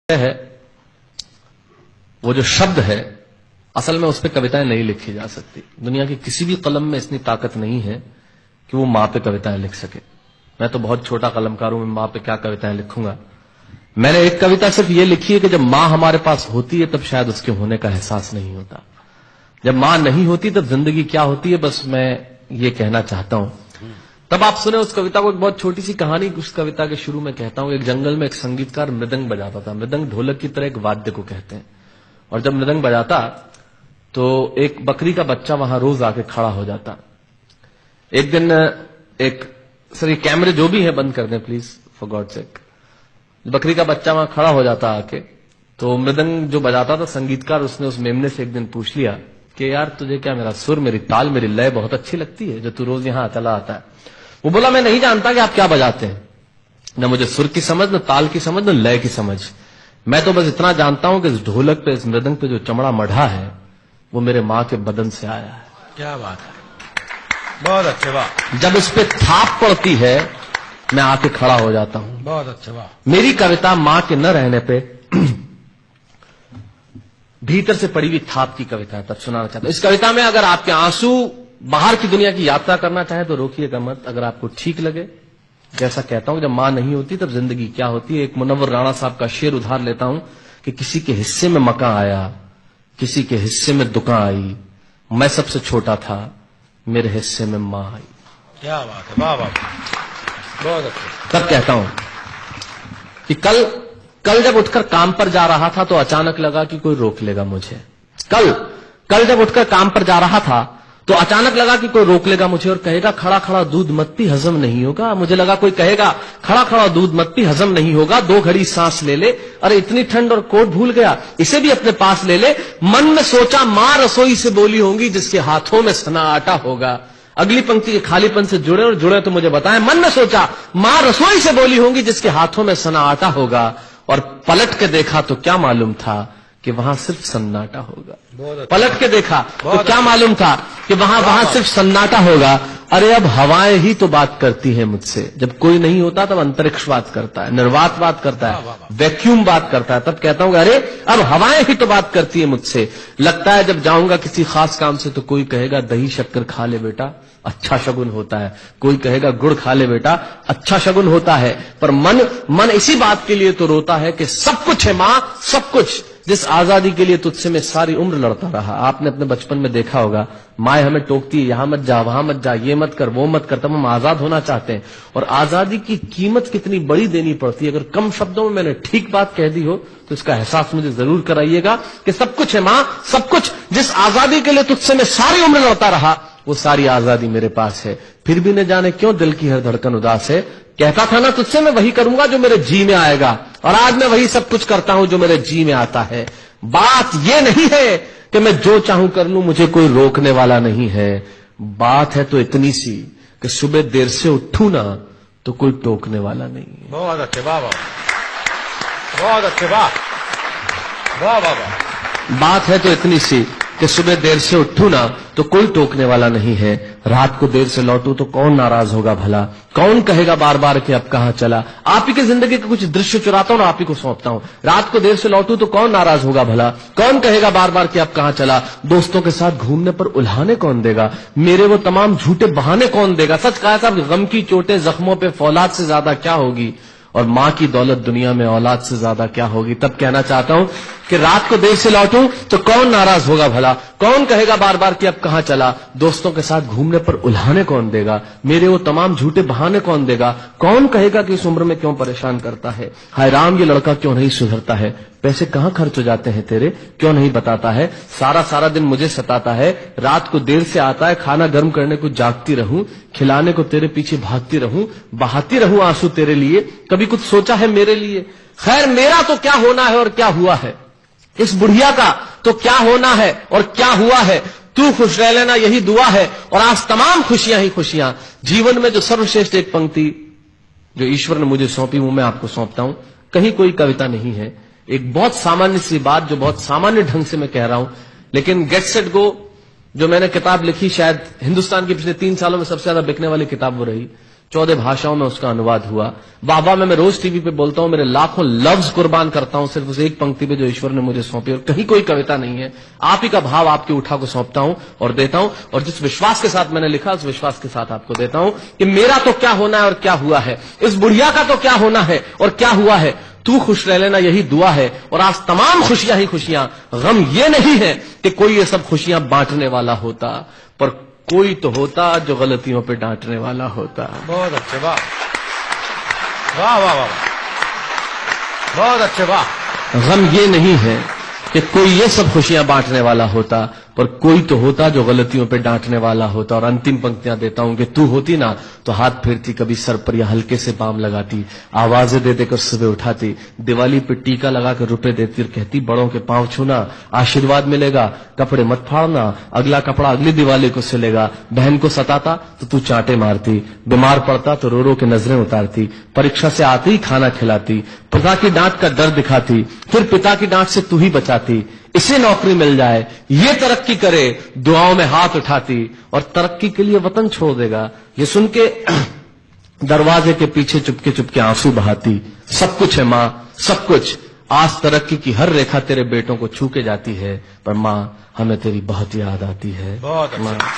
है वो जो शब्द है, असल में उस पर कविताएं नहीं लिखी जा सकती। दुनिया की किसी भी कलम में इतनी ताकत नहीं है कि वो मां पे कविताएं लिख सके। मैं तो बहुत छोटा कलमकार हूं, मैं मां पे क्या कविताएं लिखूंगा। मैंने एक कविता सिर्फ ये लिखी है कि जब मां हमारे पास होती है तब शायद उसके होने का एहसास नहीं होता। जब मां नहीं होती तब जिंदगी क्या होती है, बस मैं ये कहना चाहता हूं। तब आप सुने उस कविता को। एक बहुत छोटी सी कहानी उस कविता के शुरू में कहता हूं। एक जंगल में एक संगीतकार मृदंग बजाता था। मृदंग ढोलक की तरह एक वाद्य को कहते हैं। और जब मृदंग बजाता तो एक बकरी का बच्चा वहां रोज आके खड़ा हो जाता। एक दिन सर ये कैमरे जो भी है बंद कर दें प्लीज, फॉर गॉड सेक। बकरी का बच्चा वहां खड़ा हो जाता आके, तो मृदंग जो बजाता था संगीतकार, उसने उस मेमने से एक दिन पूछ लिया कि यार तुझे क्या मेरा सुर, मेरी ताल, मेरी लय बहुत अच्छी लगती है जो तू रोज यहां चला आता है। वो बोला मैं नहीं जानता कि आप क्या बजाते हैं, न मुझे सुर की समझ, न ताल की समझ, न लय की समझ। मैं तो बस इतना जानता हूं कि इस ढोलक पे, इस मृदंग पे जो चमड़ा मढ़ा है वो मेरे मां के बदन से आया है। क्या बात है, बहुत अच्छे, वाह। जब उस पे थाप पड़ती है मैं आके खड़ा हो जाता हूं। बहुत अच्छे, वाह। मेरी कविता मां के न रहने पे भीतर से पड़ी हुई थाप की कविता है, तब सुनाना चाहता हूं। इस कविता में अगर आपके आंसू बाहर की दुनिया की यात्रा करना चाहे तो रोकिएगा मत। अगर आपको ठीक लगे, जैसा कहता हूं जब मां नहीं होती तब जिंदगी क्या होती है। एक मुनव्वर राणा साहब का शेर उधार लेता हूं कि किसी के हिस्से में मकान आया, किसी के हिस्से में दुकान आई, मैं सबसे छोटा था, मेरे हिस्से में मां आई। क्या बात है, वाह वाह, बहुत अच्छा। तब कहता हूं कि कल जब उठकर काम पर जा रहा था तो अचानक लगा कि कोई रोक लेगा मुझे। कल जब उठकर काम पर जा रहा था तो अचानक लगा कि कोई रोक लेगा मुझे और कहेगा खड़ा खड़ा दूध मत पी, हजम नहीं होगा। मुझे लगा कोई कहेगा खड़ा खड़ा दूध मत पी, हजम नहीं होगा, 2 घड़ी सांस ले ले, अरे इतनी ठंड और कोट भूल गया, इसे भी अपने पास ले ले। मन में सोचा मां रसोई से बोली होंगी जिसके हाथों में सना आटा होगा। अगली पंक्ति के खालीपन से जुड़े तो मुझे बताएं। मन में सोचा मां रसोई से बोली होंगी जिसके हाथों में सना आटा होगा, और पलट के देखा तो क्या मालूम था कि वहां सिर्फ सन्नाटा होगा। पलट के देखा तो क्या मालूम था कि वहां सिर्फ सन्नाटा होगा। अरे अब हवाएं ही तो बात करती हैं मुझसे। जब कोई नहीं होता तब अंतरिक्ष बात करता है, निर्वात बात करता है, वैक्यूम बात करता है। तब कहता हूं अरे अब हवाएं ही तो बात करती है मुझसे। लगता है जब जाऊंगा किसी खास काम से तो कोई कहेगा दही शक्कर खा ले बेटा, अच्छा शगुन होता है। कोई कहेगा गुड़ खा ले बेटा, अच्छा शगुन होता है। पर मन इसी बात के लिए तो रोता है कि सब कुछ है मां, सब कुछ, जिस आजादी के लिए तुझसे मैं सारी उम्र लड़ता रहा। आपने अपने बचपन में देखा होगा माए हमें टोकती है, यहां मत जा, वहां मत जा, ये मत कर, वो मत कर। तब हम आजाद होना चाहते हैं और आजादी की कीमत कितनी बड़ी देनी पड़ती है। अगर कम शब्दों में मैंने ठीक बात कह दी हो तो इसका एहसास मुझे जरूर कराइएगा कि सब कुछ है मां, सब कुछ, जिस आजादी के लिए तुझसे मैं सारी उम्र लड़ता रहा वो सारी आजादी मेरे पास है। फिर भी न जाने क्यों दिल की हर धड़कन उदास है। कहता था ना तुझसे मैं वही करूंगा जो मेरे जी में आएगा, और आज मैं वही सब कुछ करता हूं जो मेरे जी में आता है। बात ये नहीं है कि मैं जो चाहूं कर लूं, मुझे कोई रोकने वाला नहीं है। बात है तो इतनी सी कि सुबह देर से उठूं ना तो कोई टोकने वाला नहीं है। बहुत अच्छे, वाह वाह, बहुत अच्छे, वाह वाह वाह वाह। बात है तो इतनी सी कि सुबह देर से उठूं ना तो कोई टोकने वाला नहीं है। रात को देर से लौटूं तो कौन नाराज होगा भला, कौन कहेगा बार बार कि अब कहां चला। आप ही की जिंदगी के कुछ दृश्य चुराता हूं और आप ही को सौंपता हूं। रात को देर से लौटूं तो कौन नाराज होगा भला, कौन कहेगा बार बार कि अब कहां चला। दोस्तों के साथ घूमने पर उल्हाने कौन देगा, मेरे वो तमाम झूठे बहाने कौन देगा। सच कहा था, गम की चोटें जख्मों पे फौलाद से ज्यादा क्या होगी, और मां की दौलत दुनिया में औलाद से ज्यादा क्या होगी। तब कहना चाहता हूं कि रात को देर से लौटूं तो कौन नाराज होगा भला, कौन कहेगा बार बार कि अब कहां चला। दोस्तों के साथ घूमने पर उल्हाने कौन देगा, मेरे वो तमाम झूठे बहाने कौन देगा। कौन कहेगा कि इस उम्र में क्यों परेशान करता है। हाय राम ये लड़का क्यों नहीं सुधरता है, पैसे कहां खर्च हो जाते हैं तेरे, क्यों नहीं बताता है। सारा दिन मुझे सताता है, रात को देर से आता है, खाना गर्म करने को जागती रहूं, खिलाने को तेरे पीछे भागती रहूं, बहाती रहूं आंसू तेरे लिए, कभी कुछ सोचा है मेरे लिए। खैर मेरा तो क्या होना है और क्या हुआ है, इस बुढ़िया का तो क्या होना है और क्या हुआ है। तू खुश रह लेना यही दुआ है, और आज तमाम खुशियां ही खुशियां। जीवन में जो सर्वश्रेष्ठ एक पंक्ति जो ईश्वर ने मुझे सौंपी वो मैं आपको सौंपता हूं। कहीं कोई कविता नहीं है, एक बहुत सामान्य सी बात जो बहुत सामान्य ढंग से मैं कह रहा हूं। लेकिन गेट सेट गो जो मैंने किताब लिखी, शायद हिंदुस्तान के पिछले 3 सालों में सबसे ज्यादा बिकने वाली किताब वो रही। 14 भाषाओं में उसका अनुवाद हुआ। वाह में मैं रोज टीवी पे बोलता हूं, मेरे लाखों लफ्ज कुर्बान करता हूं सिर्फ उस एक पंक्ति पे जो ईश्वर ने मुझे सौंपी, और कहीं कोई कविता नहीं है। आप ही का भाव आपकी उठा को सौंपता हूं और देता हूं, और जिस विश्वास के साथ मैंने लिखा उस विश्वास के साथ आपको देता हूं कि मेरा तो क्या होना है और क्या हुआ है, इस बुढ़िया का तो क्या होना है और क्या हुआ है, तू खुश रह लेना यही दुआ है। और आज तमाम खुशियां ही खुशियां, गम ये नहीं है कि कोई ये सब खुशियां बांटने वाला होता, पर कोई तो होता जो गलतियों पे डांटने वाला होता। बहुत अच्छे, वाह वाह वाह वाह, बहुत अच्छे, वाह। गम ये नहीं है कि कोई ये सब खुशियां बांटने वाला होता, पर कोई तो होता जो गलतियों पे डांटने वाला होता। और अंतिम पंक्तियां देता हूं कि तू होती ना तो हाथ फेरती कभी सर पर या हल्के से बाम लगाती, आवाजें दे देकर सुबह उठाती, दिवाली पे टीका लगा कर रुपए देती और कहती बड़ों के पांव छूना आशीर्वाद मिलेगा, कपड़े मत फाड़ना अगला कपड़ा अगली दिवाली को सिलेगा। बहन को सताता तो तू चांटे मारती, बीमार पड़ता तो रो रो के नजरें उतारती, परीक्षा से आते ही खाना खिलाती, पिता की डांट का डर दिखाती, फिर पिता की डांट से तू ही बचाती, इसे नौकरी मिल जाए ये तरक्की करे दुआओं में हाथ उठाती, और तरक्की के लिए वतन छोड़ देगा ये सुन के दरवाजे के पीछे चुपके चुपके आंसू बहाती। सब कुछ है मां, सब कुछ, आज तरक्की की हर रेखा तेरे बेटों को छू के जाती है, पर मां हमें तेरी बहुत याद आती है। बहुत अच्छा।